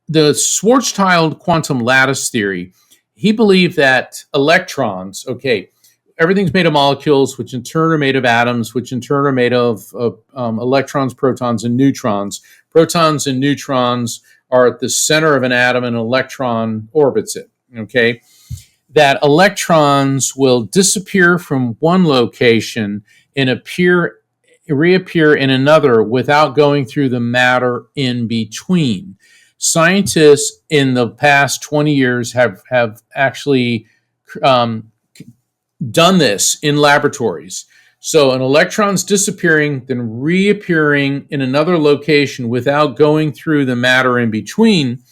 the Schwarzschild quantum lattice theory, he believed that electrons, okay, everything's made of molecules, which in turn are made of atoms, which in turn are made of electrons, protons, and neutrons. Protons and neutrons are at the center of an atom, and an electron orbits it, okay? That electrons will disappear from one location and reappear in another without going through the matter in between. Scientists in the past 20 years have actually um, done this in laboratories. So an electron's disappearing, then reappearing in another location without going through the matter in between.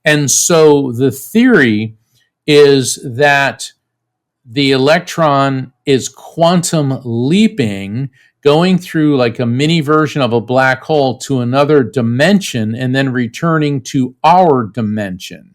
And so the theory is that the electron is quantum leaping, going through like a mini version of a black hole to another dimension and then returning to our dimension.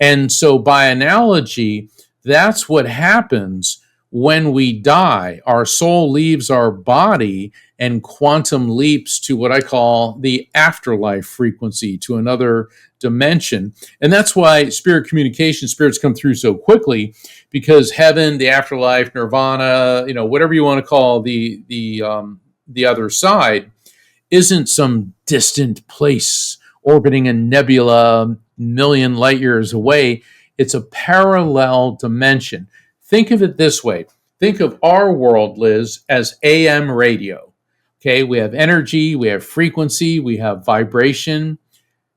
And so, by analogy, that's what happens when we die. Our soul leaves our body and quantum leaps to what I call the afterlife frequency, to another dimension. And that's why spirit communication, spirits come through so quickly, because heaven, the afterlife, nirvana, whatever you want to call the other side, isn't some distant place orbiting a nebula million light years away. It's a parallel dimension. Think of it this way. Think of our world, Liz, as AM radio. Okay, we have energy, we have frequency, we have vibration,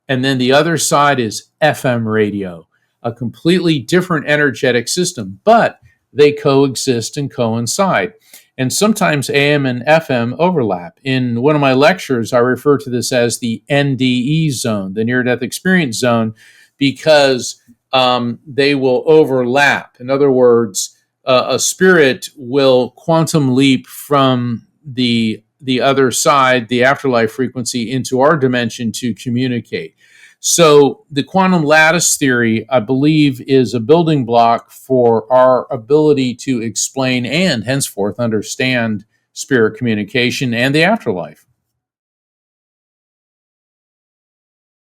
and then the other side is FM radio, a completely different energetic system, but they coexist and coincide. And sometimes AM and FM overlap. In one of my lectures, I refer to this as the NDE zone, the near-death experience zone, because they will overlap. In other words, a spirit will quantum leap from the other side, the afterlife frequency, into our dimension to communicate. So the quantum lattice theory, I believe, is a building block for our ability to explain and henceforth understand spirit communication and the afterlife.